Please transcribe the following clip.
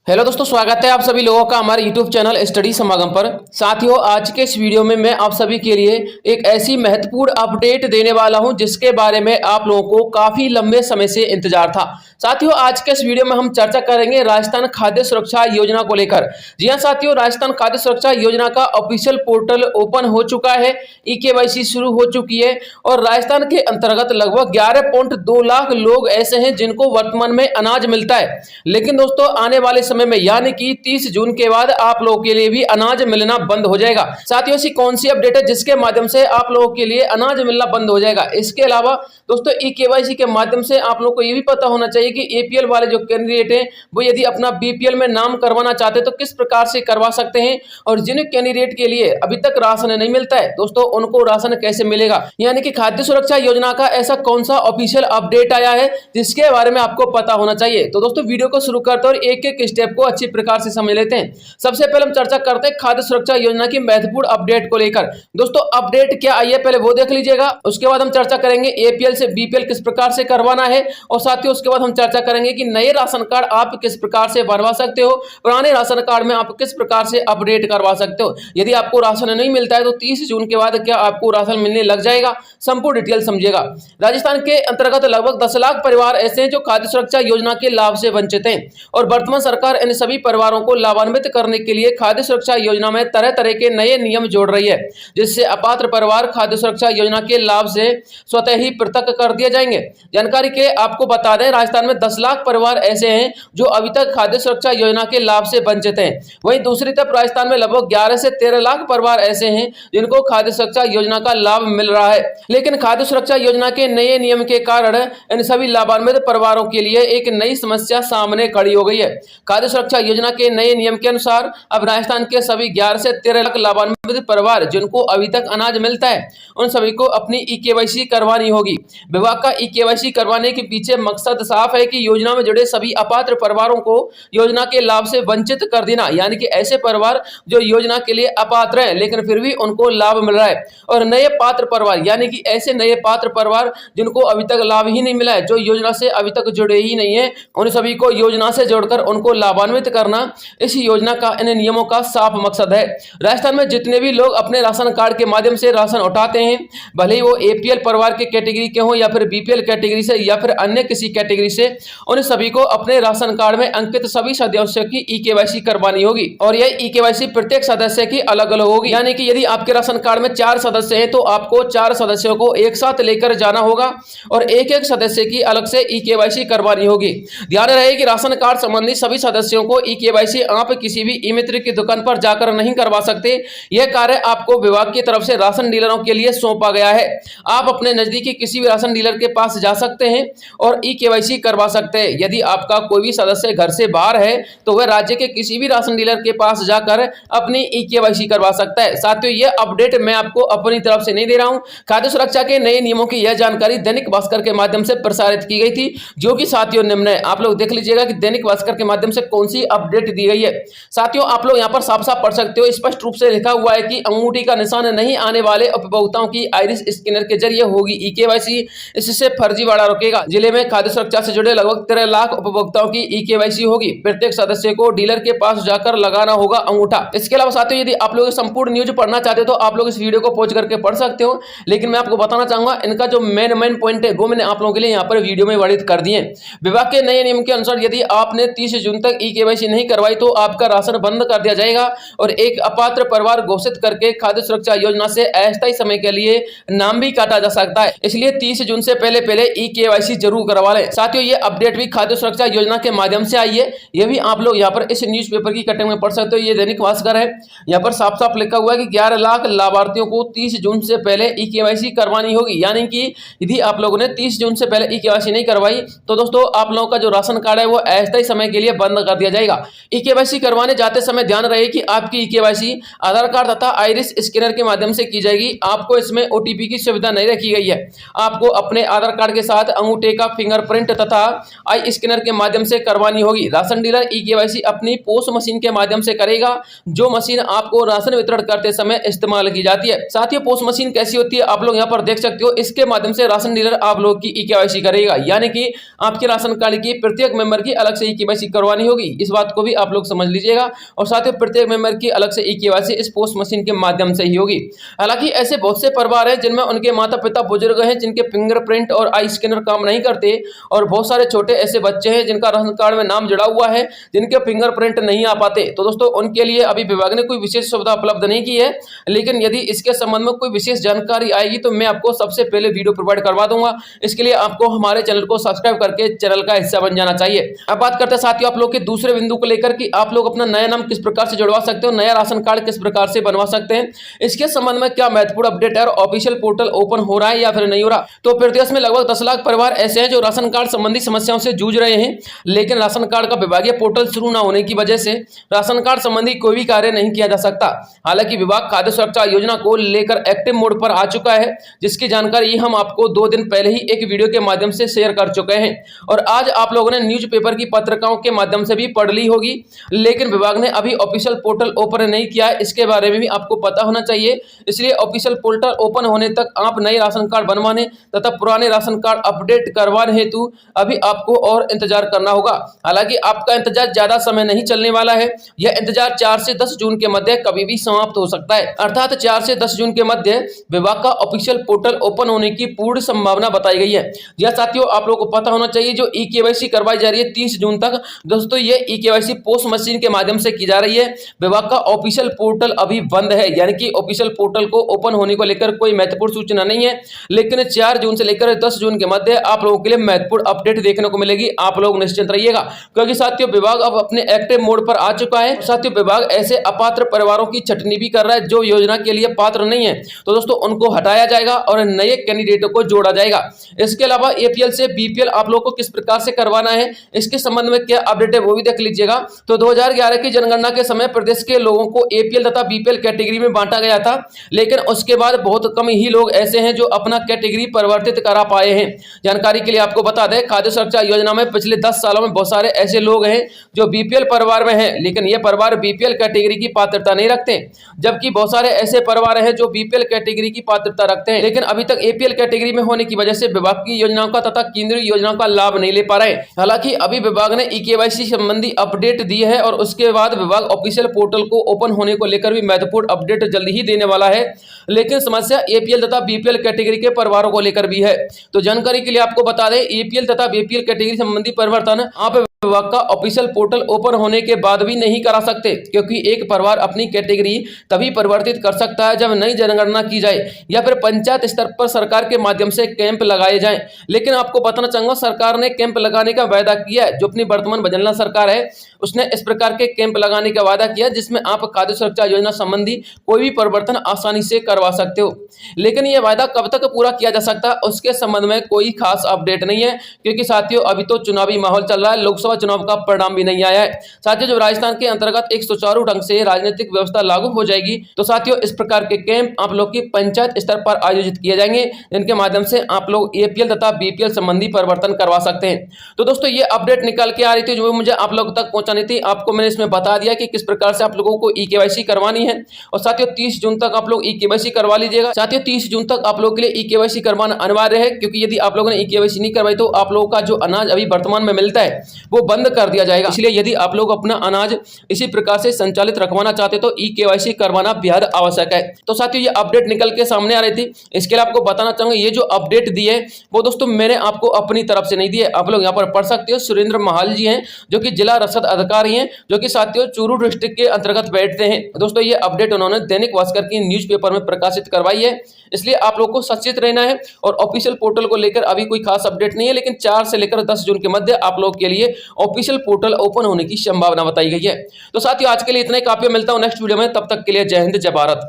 Hello दोस्तों, स्वागत है आप सभी लोगों का हमारे YouTube चैनल स्टडी समागम पर। साथियों, आज के इस वीडियो में मैं आप सभी के लिए एक ऐसी महत्वपूर्ण अपडेट देने वाला हूं जिसके बारे में आप लोगों को काफी लंबे समय से इंतजार था। साथियों, आज के इस वीडियो में हम चर्चा करेंगे राजस्थान खाद्य सुरक्षा योजना को लेकर। जी हां साथियों, राजस्थान खाद्य सुरक्षा योजना का ऑफिशियल पोर्टल ओपन हो चुका है, ई-केवाईसी शुरू हो चुकी है और राजस्थान के अंतर्गत लगभग 11.2 लाख लोग ऐसे हैं जिनको वर्तमान में अनाज मिलता है। लेकिन दोस्तों, आने वाले समय में यानी कि 30 जून के बाद आप लोगों के लिए भी अनाज मिलना बंद हो जाएगा। साथियों, ऐसी कौन सी अपडेट है जिसके माध्यम से आप लोगों के लिए अनाज मिलना बंद हो जाएगा? इसके अलावा दोस्तों, ई-केवाईसी के माध्यम से आप लोगों को यह भी पता होना चाहिए कि एपीएल वाले जो कैंडिडेट हैं वो यदि अपना बीपीएल में नाम करवाना चाहते हैं तो किस प्रकार से करवा सकते हैं, और जिन कैंडिडेट के लिए अभी तक राशन नहीं मिलता है दोस्तों, उनको राशन कैसे मिलेगा। यानी कि खाद्य सुरक्षा योजना का ऐसा कौन सा ऑफिशियल अपडेट आया है जिसके बारे में आपको पता होना चाहिए। तो दोस्तों, वीडियो को शुरू करते हैं और एक एक स्टेप को अच्छी प्रकार से समझ लेते हैं। सबसे पहले हम चर्चा करते हैं खाद्य सुरक्षा योजना की महत्वपूर्ण अपडेट को लेकर। दोस्तों, अपडेट क्या आई है पहले वो देख लीजिएगा। उसके बाद हम चर्चा करेंगे एपीएल से बीपीएल किस प्रकार से करवाना है, और साथ ही उसके बाद हम चर्चा करेंगे कि नए राशन कार्ड आप किस प्रकार से बनवा सकते हो, पुराने राशन कार्ड में आप किस प्रकार से अपडेट करवा सकते हो। यदि आपको राशन नहीं मिलता है तो 30 जून के बाद क्या आपको राशन मिलने लग जाएगा, संपूर्ण डिटेल समझिएगा। राजस्थान के अंतर्गत लगभग 10 लाख परिवार ऐसे हैं जो खाद्य सुरक्षा योजना के लाभ से वंचित हैं, और वर्तमान सरकार इन सभी परिवारों को लाभान्वित करने के लिए खाद्य सुरक्षा योजना में तरह तरह के नए नियम जोड़ रही है, जिससे अपात्र परिवार खाद्य सुरक्षा योजना के लाभ से स्वतः ही पृथक कर दिए जाएंगे। जानकारी के आपको बता दें, राजस्थान में 10 लाख परिवार ऐसे हैं जो अभी तक खाद्य सुरक्षा योजना के लाभ से वंचित हैं। वहीं दूसरी तरफ राजस्थान में लगभग 11 से 13 लाख परिवार ऐसे हैं जिनको खाद्य सुरक्षा योजना का लाभ मिल रहा है। लेकिन खाद्य सुरक्षा योजना के नए नियम के कारण इन सभी लाभान्वित परिवारों के लिए एक नई समस्या सामने खड़ी हो गई है। खाद्य सुरक्षा योजना के नए नियम के अनुसार अब राजस्थान के सभी 11 से 13 लाख लाभान्वित परिवार जिनको अभी तक अनाज मिलता है, उन सभी को अपनी ई-केवाईसी करवानी होगी। विभाग का ई-केवाईसी करवाने के पीछे मकसद साफ है कि योजना में जुड़े सभी अपात्र परिवारों को योजना के लाभ से वंचित कर देना। यानी कि ऐसे परिवार जो योजना के लिए अपात्र हैं लेकिन फिर भी उनको लाभ मिल रहा है, और नए पात्र परिवार यानी कि ऐसे नए पात्र परिवार जिनको अभी तक लाभ ही नहीं मिला है, जो योजना से अभी तक जुड़े ही नहीं है, उन सभी को योजना से जोड़कर उनको लाभान्वित करना इस योजना का, इन नियमों का साफ मकसद है। राजस्थान में जितने भी लोग अपने राशन कार्ड के माध्यम से राशन उठाते हैं, भले ही वो एपीएल परिवार के कैटेगरी के हों या फिर बीपीएल कैटेगरी से या फिर अन्य किसी कैटेगरी से, उन सभी को अपने राशन कार्ड में अंकित सभी सदस्यों की ई-केवाईसी करवानी होगी, और यह ई-केवाईसी प्रत्येक सदस्य की अलग अलग होगी। यानी कि यदि आपके राशन कार्ड में 4 सदस्य हैं तो आपको 4 सदस्यों को एक साथ लेकर जाना होगा और एक एक सदस्य की अलग से ई-केवाईसी करवानी होगी। ध्यान रहे कि राशन कार्ड संबंधी सभी सदस्यों को ई-केवाईसी आप किसी भी ई-मित्र की दुकान पर जाकर नहीं करवा सकते। यह कार्य आपको विभाग की तरफ से राशन डीलरों के लिए सौंपा गया है। आप अपने नजदीकी किसी भी राशन डीलर के पास जा सकते हैं और ई-केवाईसी करवा सकते हैं। यदि आपका कोई भी सदस्य घर से बाहर है तो वह राज्य के किसी भी राशन डीलर के पास जाकर अपनी ई-केवाईसी करवा सकता है। साथियों, यह अपडेट मैं आपको अपनी तरफ से नहीं दे रहा हूं, खाद्य सुरक्षा के नए नियमों की यह जानकारी दैनिक भास्कर के माध्यम से प्रसारित की गई थी, जो कि साथियों निम्न है। आप लोग देख लीजिएगा कि दैनिक भास्कर के माध्यम से कौन सी अपडेट दी गई है। साथियों, आप लोग यहां पर साफ साफ पढ़ सकते हो, स्पष्ट रूप से लिखा हुआ है कि अंगूठी का निशान नहीं आने वाले उपभोक्ताओं की आइरिस स्कैनर के जरिए होगी ई-केवाईसी। इससे फर्जीवाड़ा रुकेगा। जिले में खाद्य सुरक्षा से जुड़े लगभग 13 लाख उपभोक्ताओं की ई-केवाईसी होगी। प्रत्येक सदस्य को डीलर के पास जाकर लगाना होगा अंगूठा। इसके अलावा साथियों, यदि आप लोग संपूर्ण न्यूज पढ़ना चाहते हो तो आप लोग इस वीडियो को पॉज करके पढ़ सकते हो, लेकिन मैं आपको बताना चाहूंगा इनका जो मेन पॉइंट है वो मैंने आप लोगों के लिए यहाँ पर वीडियो में वर्णित कर दिए। विभाग के नए नियम के अनुसार यदि आपने 30 जून तक ई-केवाईसी नहीं करवाई तो आपका राशन बंद कर दिया जाएगा और एक अपात्र परिवार घोषित करके खाद्य सुरक्षा योजना से अस्थायी समय के लिए नाम भी काटा जा सकता है। इसलिए 30 जून से पहले ई-केवाईसी जरूर करवा लें। साथियों, ये अपडेट भी खाद्य सुरक्षा योजना के माध्यम से आई है। ये भी आप लोग यहाँ पर इस न्यूज़पेपर की कटिंग में पढ़ सकते हो। ये दैनिक भास्कर है, यहाँ पर साफ साफ लिखा हुआ है कि 11 लाख लाभार्थियों को 30 जून से पहले ई-केवाईसी करवानी होगी। यानी कि यदि आप लोगों ने 30 जून से पहले ई-केवाईसी नहीं करवाई तो दोस्तों आप लोगों का जो राशन कार्ड है वो अस्थायी समय के लिए बंद कर दिया जाएगा। ई-केवाईसी करवाने जाते समय ध्यान रहे कि आपकी ई-केवाईसी आधार कार्ड तथा आइरिस स्कैनर के माध्यम से की जाएगी। आपको इसमें ओटीपी की सुविधा नहीं रखी गई है। आपको अपने आधार कार्ड के साथ अंगूठे का फिंगरप्रिंट तथा आई स्कैनर के माध्यम से करवानी होगी। राशन डीलर ई-केवाईसी अपनी पोस मशीन के माध्यम से करेगा, जो मशीन आपको राशन वितरण करते समय इस्तेमाल की जाती है। साथियों, पोस मशीन कैसी होती है आप लोग यहाँ पर देख सकते हो। इसके माध्यम से राशन डीलर आप लोग की ई-केवाईसी करेगा। यानी कि आपके राशन कार्ड की प्रत्येक मेंबर की अलग से ई-केवाईसी करवानी होगी। होगी, इस बात को भी आप लोग समझ लीजिएगा। और साथ ही प्रत्येक मेंबर की अलग से ई-केवाईसी इस पोस्ट मशीन के माध्यम से ही होगी। हालांकि ऐसे बहुत से परिवार हैं जिनमें उनके माता पिता बुजुर्ग हैं, जिनके फिंगरप्रिंट और आई स्कैनर काम नहीं करते, और बहुत सारे छोटे ऐसे बच्चे हैं जिनका राशन कार्ड में नाम जुड़ा हुआ है, जिनके फिंगरप्रिंट नहीं आ पाते। तो दोस्तों उनके लिए अभी विभाग ने कोई विशेष सुविधा उपलब्ध नहीं की है, लेकिन यदि इसके संबंध में कोई विशेष जानकारी आएगी तो मैं आपको सबसे पहले वीडियो प्रोवाइड करवा दूंगा। इसके लिए आपको हमारे चैनल को सब्सक्राइब करके चैनल का हिस्सा बन जाना चाहिए। अब बात करते हैं साथियों आप लोग के दूसरे बिंदु को लेकर कि आप लोग अपना नया नाम किस प्रकार से जुड़वा सकते हो, नया राशन कार्ड किस प्रकार से बनवा सकते हैं, इसके संबंध में क्या महत्वपूर्ण अपडेट है और ऑफिशियल पोर्टल ओपन हो रहा है या फिर नहीं हो रहा। तो प्रदेश में लगभग 10 लाख परिवार ऐसे हैं जो राशन कार्ड संबंधी समस्याओं से जूझ रहे हैं, लेकिन राशन कार्ड का विभागीय पोर्टल शुरू न होने की वजह से राशन कार्ड संबंधी कोई भी कार्य नहीं किया जा सकता। हालांकि विभाग खाद्य सुरक्षा योजना को लेकर एक्टिव मोड पर आ चुका है, जिसकी जानकारी हम आपको 2 दिन पहले ही एक वीडियो के माध्यम से शेयर कर चुके हैं, और आज आप लोगों ने न्यूज़पेपर की पत्रिकाओं के माध्यम से भी पढ़ ली होगी। लेकिन विभाग ने अभी ऑफिशियल पोर्टल ओपन नहीं किया है, इसके बारे में भी आपको पता होना चाहिए। इसलिए ऑफिशियल पोर्टल ओपन होने तक आप नए राशन कार्ड बनवाने तथा पुराने राशन कार्ड अपडेट करवाने हेतु अभी आपको और इंतजार करना होगा। हालांकि आपका इंतजार ज्यादा समय नहीं चलने वाला है, यह इंतजार 4 से 10 जून के मध्य कभी भी समाप्त हो सकता है। अर्थात 4 से 10 जून के मध्य विभाग का ऑफिशियल पोर्टल ओपन होने की पूर्ण संभावना बताई गई है। यह साथियों आप लोगों को पता होना चाहिए, जो ई-केवाईसी करवाई जा रही है 30 जून तक, दोस्तों ये ई-केवाईसी पोस्ट मशीन के माध्यम से की जा रही है। विभाग का ऑफिशियल पोर्टल अभी बंद है, यानी कि ऑफिशियल पोर्टल को ओपन होने को लेकर कोई महत्वपूर्ण सूचना नहीं है, लेकिन 4 जून से लेकर 10 जून के मध्य आप लोगों के लिए महत्वपूर्ण अपडेट देखने को मिलेगी। आप लोग निश्चिंत रहिएगा, क्योंकि साथियों विभाग अब अपने एक्टिव मोड पर आ चुका है। साथियों विभाग ऐसे अपात्र परिवारों की छटनी भी कर रहा है जो योजना के लिए पात्र नहीं है, तो दोस्तों उनको हटाया जाएगा और नए कैंडिडेटों को जोड़ा जाएगा। इसके अलावा एपीएल से बीपीएल आप लोगों को किस प्रकार से करवाना है, इसके संबंध में क्या अपडेट है वो भी देख लीजिएगा। तो 2011 की जनगणना के समय प्रदेश के लोगों को एपीएल तथा बीपीएल कैटेगरी में बांटा गया था, लेकिन उसके बाद बहुत कम ही लोग ऐसे हैं जो अपना कैटेगरी परिवर्तित करा पाए हैं। जानकारी के लिए आपको बता दें, खाद्य सुरक्षा योजना में पिछले 10 सालों में बहुत सारे ऐसे लोग हैं जो बीपीएल परिवार में हैं, लेकिन ये परिवार बीपीएल कैटेगरी की पात्रता नहीं रखते, जबकि बहुत सारे ऐसे परिवार हैं जो बीपीएल कैटेगरी की पात्रता रखते हैं, लेकिन अभी तक एपीएल कैटेगरी में होने की वजह से विभाग की योजनाओं का तथा केंद्रीय योजनाओं का लाभ नहीं ले पा रहे। हालांकि अभी विभाग ने ई-केवाईसी संबंधी अपडेट दी है, और उसके बाद विभाग ऑफिशियल पोर्टल को ओपन होने को लेकर भी महत्वपूर्ण अपडेट जल्दी ही देने वाला है, लेकिन समस्या एपीएल तथा बीपीएल कैटेगरी के परिवारों को लेकर भी है। तो जानकारी के लिए आपको बता दें, एपीएल तथा बीपीएल कैटेगरी संबंधी परिवर्तन आप विभाग का ऑफिशियल पोर्टल ओपन होने के बाद भी नहीं करा सकते, क्योंकि एक परिवार अपनी कैटेगरी तभी परिवर्तित कर सकता है जब नई जनगणना की जाए या फिर पंचायत स्तर पर सरकार के माध्यम से कैंप लगाए जाएं। लेकिन आपको बताना चाहूंगा, सरकार ने कैंप लगाने का वायदा किया है। जो अपनी वर्तमान बजनला सरकार है उसने इस प्रकार के कैंप लगाने का वादा किया जिसमें आप खाद्य सुरक्षा योजना संबंधी कोई भी परिवर्तन आसानी से करवा सकते हो। लेकिन यह वायदा कब तक पूरा किया जा सकता है उसके संबंध में कोई खास अपडेट नहीं है, क्योंकि साथियों अभी तो चुनावी माहौल चल रहा है, लोकसभा चुनाव का परिणाम भी नहीं आया है। साथियों जब राजस्थान के अंतर्गत एक सुचारू ढंग से राजनीतिक व्यवस्था लागू हो जाएगी तो साथियों इस प्रकार के कैंप आप लोग की पंचायत स्तर पर आयोजित किए जाएंगे, जिनके माध्यम से आप लोग एपीएल तथा बीपीएल संबंधी परिवर्तन करवा सकते हैं। तो दोस्तों ये अपडेट निकल के आ रही थी जो मुझे आप लोग तक पहुंचानी थी। आपको मैंने इसमें बता दिया कि किस प्रकार से आप लोगों को ई-केवाईसी करवानी है, और साथियों 30 जून तक आप लोग ई-केवाईसी करवा लीजिएगा। साथियों 30 जून तक आप लोगों के लिए ई-केवाईसी करवाना अनिवार्य है, क्योंकि यदि आप लोगों ने ई-केवाईसी नहीं करवाई तो आप लोगों का जो अनाज अभी वर्तमान में मिलता है वो बंद कर दिया जाएगा। इसलिए यदि आप लोग अपना अनाज इसी प्रकार से संचालित रखवाना चाहते तो ई-केवाईसी करवाना बेहद आवश्यक है। तो साथियों ये अपडेट निकल के सामने आ रही थी, इसके लिए आपको बताना चाहूंगा ये जो अपडेट दी है वो दोस्तों मैंने आपको अपनी तरफ से नहीं दी है। आप लोग यहाँ पर पढ़ सकते हो, सुरेंद्र महाल जी हैं जो कि जिला रसद अधिकारी हैं, जो कि साथियों चूरू डिस्ट्रिक्ट के अंतर्गत बैठते हैं। दोस्तों ये अपडेट उन्होंने दैनिक भास्कर की न्यूज़पेपर में प्रकाशित करवाई है, इसलिए आप लोग को सचेत रहना है। और ऑफिशियल पोर्टल को लेकर अभी कोई खास अपडेट नहीं है, लेकिन 4 से लेकर 10 जून के मध्य आप लोग के लिए ऑफिशियल पोर्टल ओपन होने की संभावना बताई गई है। तो साथियों आज के लिए इतना ही काफी, मिलता हूं नेक्स्ट वीडियो में, तब तक के लिए जय हिंद जय भारत।